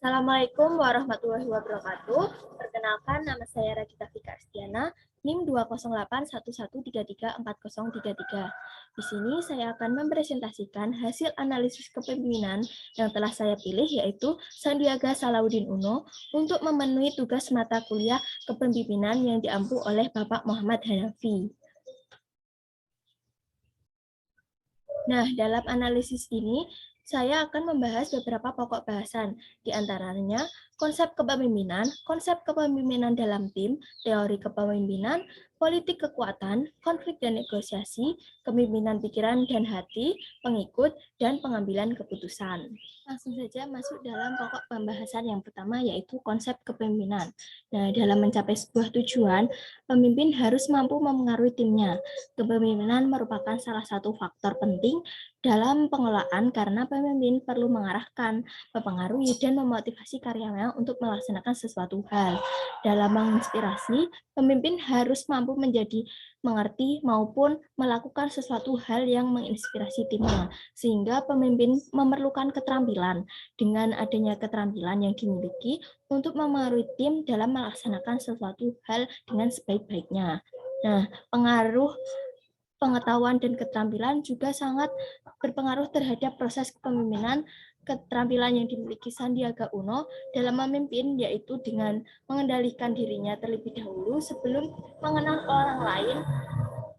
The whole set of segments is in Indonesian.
Assalamualaikum warahmatullahi wabarakatuh. Perkenalkan, nama saya Ragita Fika Astiana, NIM 20811334033. Di sini saya akan mempresentasikan hasil analisis kepemimpinan yang telah saya pilih, yaitu Sandiaga Salahuddin Uno, untuk memenuhi tugas mata kuliah kepemimpinan yang diampu oleh Bapak Muhammad Hanafi. Nah, dalam analisis ini, saya akan membahas beberapa pokok bahasan, di antaranya konsep kepemimpinan dalam tim, teori kepemimpinan, politik kekuatan, konflik dan negosiasi, kepemimpinan pikiran dan hati, pengikut, dan pengambilan keputusan. Langsung saja masuk dalam pokok pembahasan yang pertama, yaitu konsep kepemimpinan. Nah, dalam mencapai sebuah tujuan, pemimpin harus mampu memengaruhi timnya. Kepemimpinan merupakan salah satu faktor penting dalam pengelolaan karena pemimpin perlu mengarahkan, mempengaruhi, dan memotivasi karyawannya untuk melaksanakan sesuatu hal. Dalam menginspirasi, pemimpin harus mampu mengerti maupun melakukan sesuatu hal yang menginspirasi timnya, sehingga pemimpin memerlukan keterampilan. Dengan adanya keterampilan yang dimiliki untuk memengaruhi tim dalam melaksanakan sesuatu hal dengan sebaik-baiknya. Nah, pengaruh pengetahuan dan keterampilan juga sangat berpengaruh terhadap proses kepemimpinan. Keterampilan yang dimiliki Sandiaga Uno dalam memimpin yaitu dengan mengendalikan dirinya terlebih dahulu sebelum mengenal orang lain,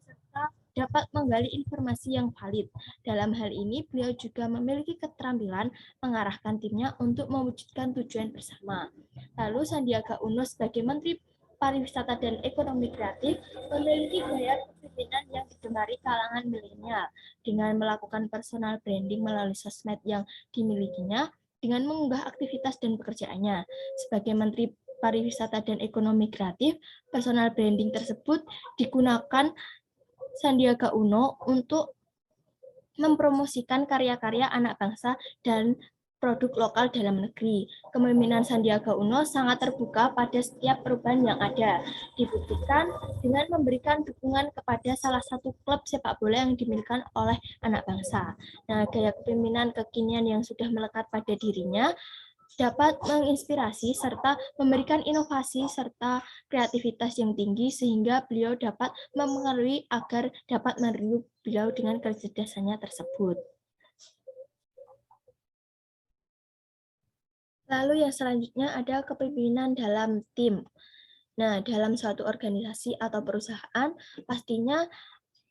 serta dapat menggali informasi yang valid. Dalam hal ini, beliau juga memiliki keterampilan mengarahkan timnya untuk mewujudkan tujuan bersama. Lalu Sandiaga Uno sebagai Menteri Pariwisata dan Ekonomi Kreatif memiliki gaya kepemimpinan yang digemari kalangan milenial dengan melakukan personal branding melalui sosmed yang dimilikinya dengan mengunggah aktivitas dan pekerjaannya. Sebagai Menteri Pariwisata dan Ekonomi Kreatif, personal branding tersebut digunakan Sandiaga Uno untuk mempromosikan karya-karya anak bangsa dan produk lokal dalam negeri. Kepemimpinan Sandiaga Uno sangat terbuka pada setiap perubahan yang ada. Dibuktikan dengan memberikan dukungan kepada salah satu klub sepak bola yang dimiliki oleh anak bangsa. Nah, gaya kepemimpinan kekinian yang sudah melekat pada dirinya dapat menginspirasi serta memberikan inovasi serta kreativitas yang tinggi sehingga beliau dapat mempengaruhi agar dapat meniru beliau dengan kecerdasannya tersebut. Lalu yang selanjutnya ada kepemimpinan dalam tim. Nah, dalam suatu organisasi atau perusahaan, pastinya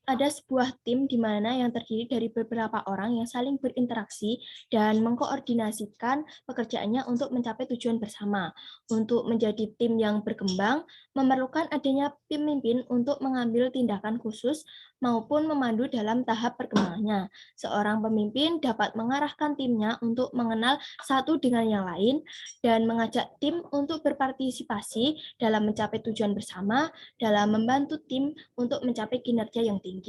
ada sebuah tim di mana yang terdiri dari beberapa orang yang saling berinteraksi dan mengkoordinasikan pekerjaannya untuk mencapai tujuan bersama. Untuk menjadi tim yang berkembang, memerlukan adanya pemimpin untuk mengambil tindakan khusus maupun memandu dalam tahap perkembangannya. Seorang pemimpin dapat mengarahkan timnya untuk mengenal satu dengan yang lain dan mengajak tim untuk berpartisipasi dalam mencapai tujuan bersama, dalam membantu tim untuk mencapai kinerja yang tinggi.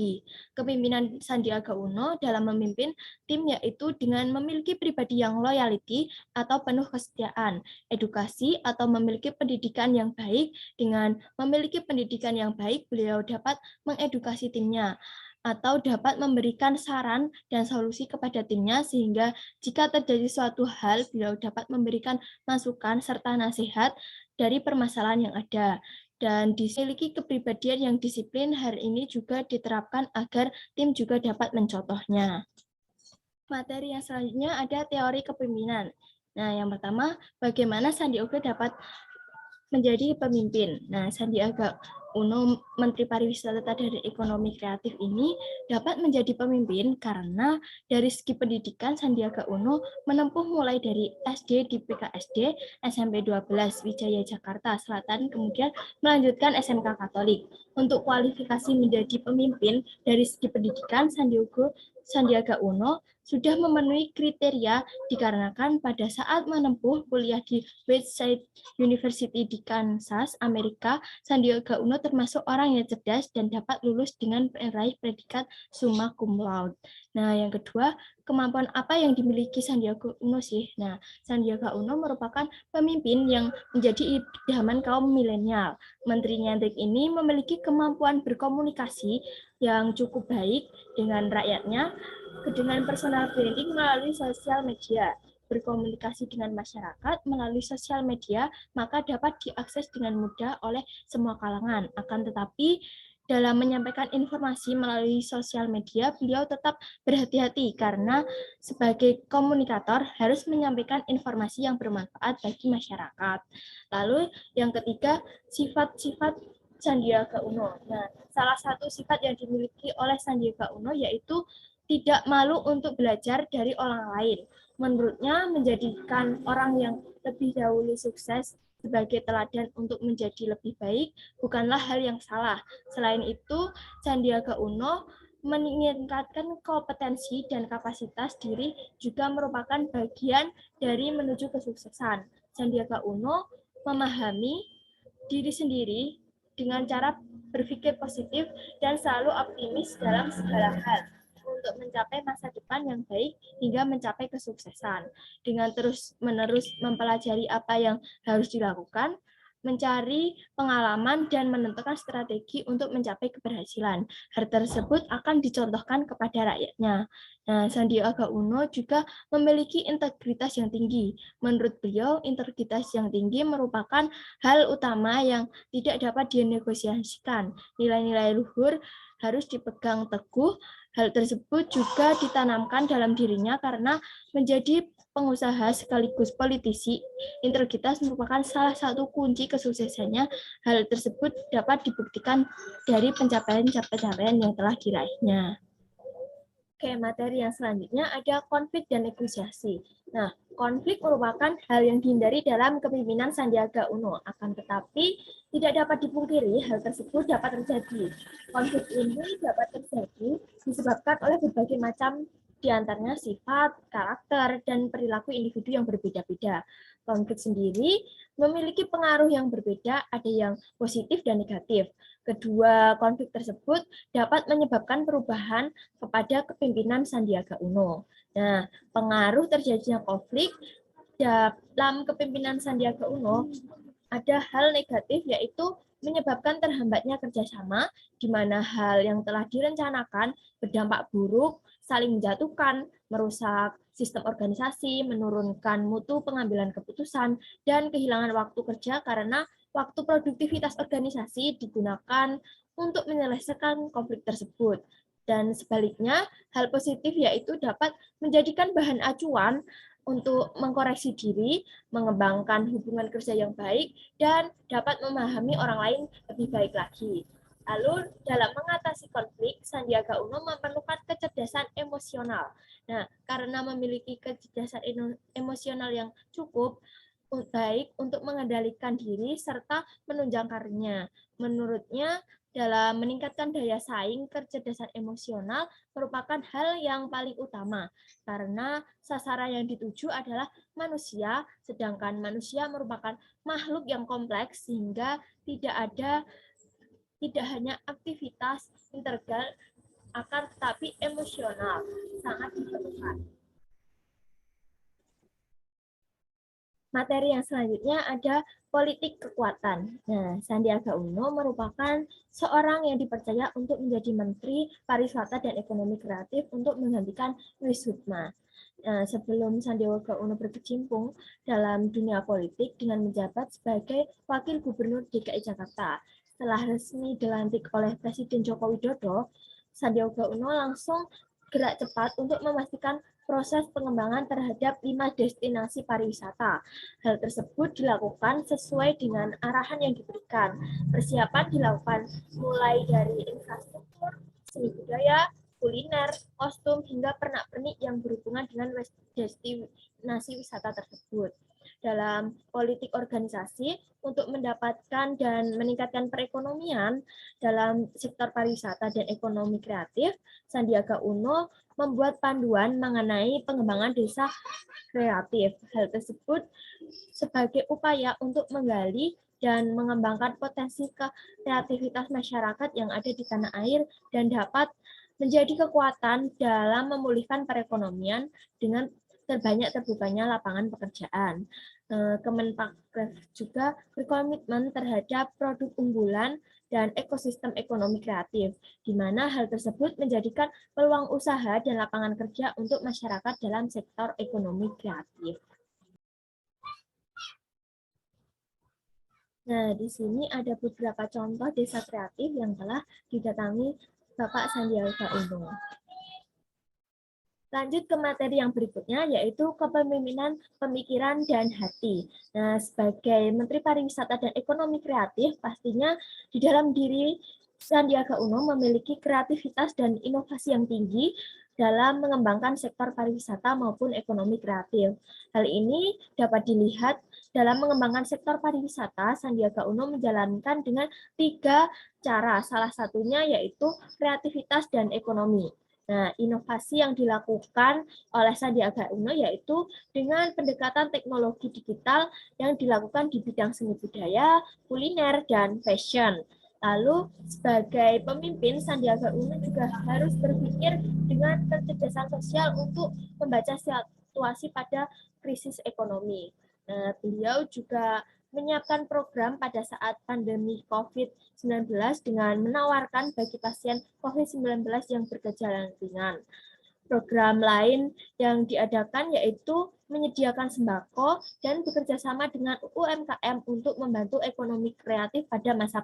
Kepemimpinan Sandiaga Uno dalam memimpin tim yaitu dengan memiliki pribadi yang loyalty atau penuh kesetiaan, edukasi atau memiliki pendidikan yang baik. Dengan memiliki pendidikan yang baik, beliau dapat mengedukasi timnya atau dapat memberikan saran dan solusi kepada timnya sehingga jika terjadi suatu hal, beliau dapat memberikan masukan serta nasihat dari permasalahan yang ada. Dan dimiliki kepribadian yang disiplin, hal ini juga diterapkan agar tim juga dapat mencontohnya. Materi yang selanjutnya ada teori kepemimpinan. Nah, yang pertama, bagaimana Sandiaga dapat menjadi pemimpin. Nah, Sandiaga Uno, Menteri Pariwisata dan Ekonomi Kreatif ini dapat menjadi pemimpin karena dari segi pendidikan Sandiaga Uno menempuh mulai dari SD di PKSD, SMP 12 Wijaya Jakarta Selatan, kemudian melanjutkan SMK Katolik. Untuk kualifikasi menjadi pemimpin dari segi pendidikan, Sandiaga Uno sudah memenuhi kriteria dikarenakan pada saat menempuh kuliah di Westside University di Kansas, Amerika, Sandiaga Uno termasuk orang yang cerdas dan dapat lulus dengan meraih predikat summa cum laude. Nah, yang kedua, kemampuan apa yang dimiliki Sandiaga Uno sih? Nah, Sandiaga Uno merupakan pemimpin yang menjadi idaman kaum milenial. Menteri Nyentrik ini memiliki kemampuan berkomunikasi yang cukup baik dengan rakyatnya, dengan personal branding melalui sosial media. berkomunikasi dengan masyarakat melalui sosial media, maka dapat diakses dengan mudah oleh semua kalangan. Akan tetapi, dalam menyampaikan informasi melalui sosial media, beliau tetap berhati-hati karena sebagai komunikator harus menyampaikan informasi yang bermanfaat bagi masyarakat. Lalu yang ketiga, sifat-sifat Sandiaga Uno. Nah, salah satu sifat yang dimiliki oleh Sandiaga Uno yaitu tidak malu untuk belajar dari orang lain. Menurutnya, menjadikan orang yang lebih dahulu sukses sebagai teladan untuk menjadi lebih baik bukanlah hal yang salah. Selain itu, Sandiaga Uno meningkatkan kompetensi dan kapasitas diri juga merupakan bagian dari menuju kesuksesan. Sandiaga Uno memahami diri sendiri dengan cara berpikir positif dan selalu optimis dalam segala hal untuk mencapai masa depan yang baik hingga mencapai kesuksesan. Dengan terus-menerus mempelajari apa yang harus dilakukan, mencari pengalaman dan menentukan strategi untuk mencapai keberhasilan. Hal tersebut akan dicontohkan kepada rakyatnya. Nah, Sandiaga Uno juga memiliki integritas yang tinggi. Menurut beliau, integritas yang tinggi merupakan hal utama yang tidak dapat dinegosiasikan. Nilai-nilai luhur harus dipegang teguh. Hal tersebut juga ditanamkan dalam dirinya karena menjadi pengusaha sekaligus politisi. Integritas merupakan salah satu kunci kesuksesannya. Hal tersebut dapat dibuktikan dari pencapaian-pencapaian yang telah diraihnya. Oke, materi yang selanjutnya ada konflik dan negosiasi. Nah, konflik merupakan hal yang dihindari dalam kepemimpinan Sandiaga Uno. Akan tetapi, tidak dapat dipungkiri hal tersebut dapat terjadi. Konflik ini dapat terjadi disebabkan oleh berbagai macam di antaranya sifat, karakter, dan perilaku individu yang berbeda-beda. Konflik sendiri memiliki pengaruh yang berbeda, ada yang positif dan negatif. Kedua konflik tersebut dapat menyebabkan perubahan kepada kepemimpinan Sandiaga Uno. Nah, pengaruh terjadinya konflik dalam kepemimpinan Sandiaga Uno ada hal negatif yaitu menyebabkan terhambatnya kerjasama, di mana hal yang telah direncanakan berdampak buruk, saling menjatuhkan, merusak sistem organisasi, menurunkan mutu pengambilan keputusan, dan kehilangan waktu kerja karena waktu produktivitas organisasi digunakan untuk menyelesaikan konflik tersebut. Dan sebaliknya, hal positif yaitu dapat menjadikan bahan acuan untuk mengkoreksi diri, mengembangkan hubungan kerja yang baik, dan dapat memahami orang lain lebih baik lagi. Lalu, dalam mengatasi konflik, Sandiaga Uno memerlukan kecerdasan emosional. Nah, karena memiliki kecerdasan emosional yang cukup, baik untuk mengendalikan diri serta menunjang karirnya. Menurutnya, dalam meningkatkan daya saing, kecerdasan emosional merupakan hal yang paling utama karena sasaran yang dituju adalah manusia, sedangkan manusia merupakan makhluk yang kompleks sehingga tidak hanya aktivitas integral akan tetapi emosional sangat diperlukan. Materi yang selanjutnya ada politik kekuatan. Nah, Sandiaga Uno merupakan seorang yang dipercaya untuk menjadi Menteri Pariwisata dan Ekonomi Kreatif untuk menggantikan Wisutma. Nah, sebelum Sandiaga Uno berkecimpung dalam dunia politik dengan menjabat sebagai Wakil Gubernur DKI Jakarta. Setelah resmi dilantik oleh Presiden Joko Widodo, Sandiaga Uno langsung gerak cepat untuk memastikan proses pengembangan terhadap 5 destinasi pariwisata. Hal tersebut dilakukan sesuai dengan arahan yang diberikan. Persiapan dilakukan mulai dari infrastruktur, seni budaya, kuliner, kostum, hingga pernak-pernik yang berhubungan dengan destinasi wisata tersebut. Dalam politik organisasi, untuk mendapatkan dan meningkatkan perekonomian dalam sektor pariwisata dan ekonomi kreatif, Sandiaga Uno membuat panduan mengenai pengembangan desa kreatif. Hal tersebut sebagai upaya untuk menggali dan mengembangkan potensi kreativitas masyarakat yang ada di tanah air dan dapat menjadi kekuatan dalam memulihkan perekonomian dengan terbanyak terbukanya lapangan pekerjaan. Kemenparekraf juga berkomitmen terhadap produk unggulan dan ekosistem ekonomi kreatif, di mana hal tersebut menjadikan peluang usaha dan lapangan kerja untuk masyarakat dalam sektor ekonomi kreatif. Nah, di sini ada beberapa contoh desa kreatif yang telah didatangi Bapak Sandiaga Uno. Lanjut ke materi yang berikutnya, yaitu kepemimpinan pemikiran dan hati. Nah, sebagai Menteri Pariwisata dan Ekonomi Kreatif, pastinya di dalam diri Sandiaga Uno memiliki kreativitas dan inovasi yang tinggi dalam mengembangkan sektor pariwisata maupun ekonomi kreatif. Hal ini dapat dilihat dalam mengembangkan sektor pariwisata, Sandiaga Uno menjalankan dengan 3 cara, salah satunya yaitu kreativitas dan ekonomi. Nah, inovasi yang dilakukan oleh Sandiaga Uno yaitu dengan pendekatan teknologi digital yang dilakukan di bidang seni budaya, kuliner, dan fashion. Lalu, sebagai pemimpin, Sandiaga Uno juga harus berpikir dengan kecerdasan sosial untuk membaca situasi pada krisis ekonomi. Nah, beliau juga menyiapkan program pada saat pandemi COVID-19 dengan menawarkan bagi pasien COVID-19 yang bergejala ringan. Program lain yang diadakan yaitu menyediakan sembako dan bekerja sama dengan UMKM untuk membantu ekonomi kreatif pada masa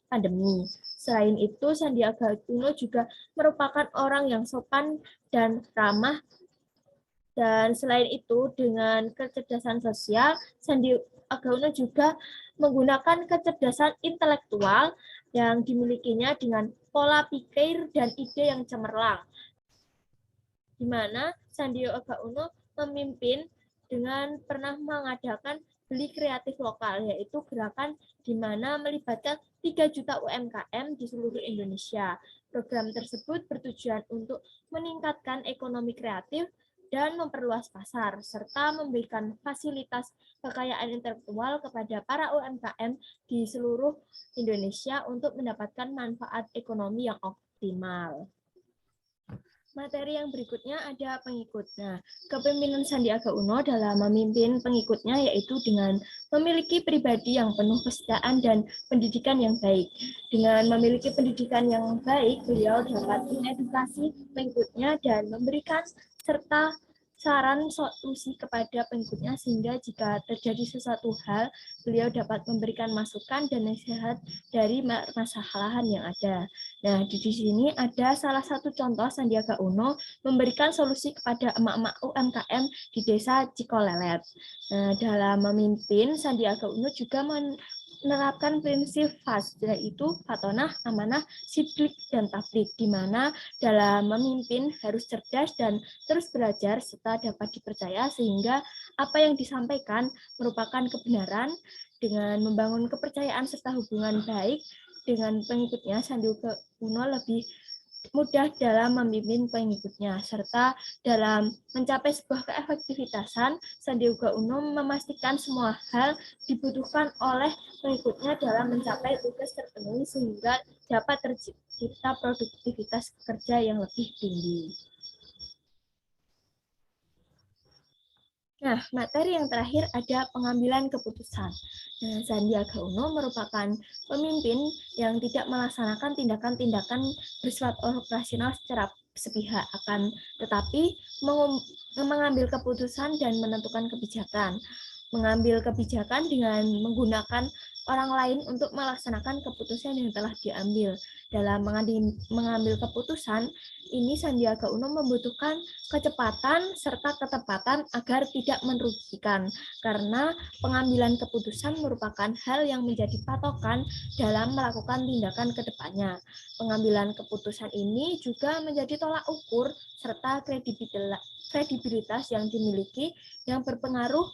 pandemi. Selain itu, Sandiaga Uno juga merupakan orang yang sopan dan ramah. Dan selain itu, dengan kecerdasan sosial, Sandiaga Uno juga menggunakan kecerdasan intelektual yang dimilikinya dengan pola pikir dan ide yang cemerlang, di mana Sandiaga Uno memimpin dengan pernah mengadakan beli kreatif lokal, yaitu gerakan di mana melibatkan 3 juta UMKM di seluruh Indonesia. Program tersebut bertujuan untuk meningkatkan ekonomi kreatif dan memperluas pasar, serta memberikan fasilitas kekayaan intelektual kepada para UMKM di seluruh Indonesia untuk mendapatkan manfaat ekonomi yang optimal. Materi yang berikutnya ada pengikut. Nah, kepemimpinan Sandiaga Uno dalam memimpin pengikutnya yaitu dengan memiliki pribadi yang penuh kesetiaan dan pendidikan yang baik. Dengan memiliki pendidikan yang baik, beliau dapat mengedukasi pengikutnya dan memberikan serta saran solusi kepada pengikutnya sehingga jika terjadi sesuatu hal, beliau dapat memberikan masukan dan nasihat dari permasalahan yang ada. Nah, di sini ada salah satu contoh Sandiaga Uno memberikan solusi kepada emak-emak UMKM di desa Cikolelet. Nah, dalam memimpin, Sandiaga Uno juga menerapkan prinsip FAS, yaitu Fatonah, Amanah, Sidlik, dan Tablik, di mana dalam memimpin harus cerdas dan terus belajar serta dapat dipercaya sehingga apa yang disampaikan merupakan kebenaran. Dengan membangun kepercayaan serta hubungan baik dengan pengikutnya, Sandiaga Uno lebih mudah dalam memimpin pengikutnya, serta dalam mencapai sebuah keefektivitasan, Sandiaga Uno memastikan semua hal dibutuhkan oleh pengikutnya dalam mencapai tugas terpenuhi sehingga dapat tercipta produktivitas kerja yang lebih tinggi. Nah, materi yang terakhir ada pengambilan keputusan. Nah, Sandiaga Uno merupakan pemimpin yang tidak melaksanakan tindakan-tindakan bersifat operasional secara sepihak, akan tetapi mengambil keputusan dan menentukan kebijakan. Mengambil kebijakan dengan menggunakan orang lain untuk melaksanakan keputusan yang telah diambil. Dalam mengambil keputusan, ini Sandiaga Uno membutuhkan kecepatan serta ketepatan agar tidak merugikan, karena pengambilan keputusan merupakan hal yang menjadi patokan dalam melakukan tindakan ke depannya. Pengambilan keputusan ini juga menjadi tolak ukur serta kredibilitas yang dimiliki yang berpengaruh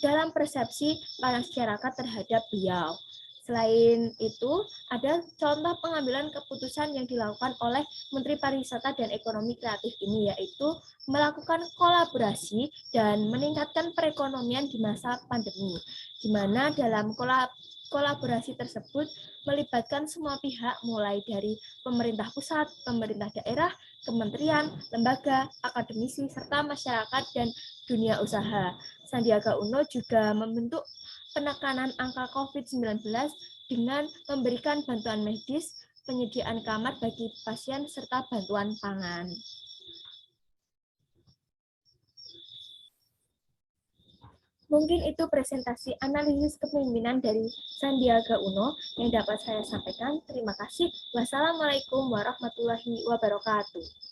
dalam persepsi masyarakat terhadap beliau. Selain itu, ada contoh pengambilan keputusan yang dilakukan oleh Menteri Pariwisata dan Ekonomi Kreatif ini, yaitu melakukan kolaborasi dan meningkatkan perekonomian di masa pandemi, di mana dalam kolaborasi tersebut melibatkan semua pihak, mulai dari pemerintah pusat, pemerintah daerah, kementerian, lembaga, akademisi, serta masyarakat dan dunia usaha. Sandiaga Uno juga membentuk penekanan angka COVID-19 dengan memberikan bantuan medis, penyediaan kamar bagi pasien, serta bantuan pangan. Mungkin itu presentasi analisis kepemimpinan dari Sandiaga Uno yang dapat saya sampaikan. Terima kasih. Wassalamualaikum warahmatullahi wabarakatuh.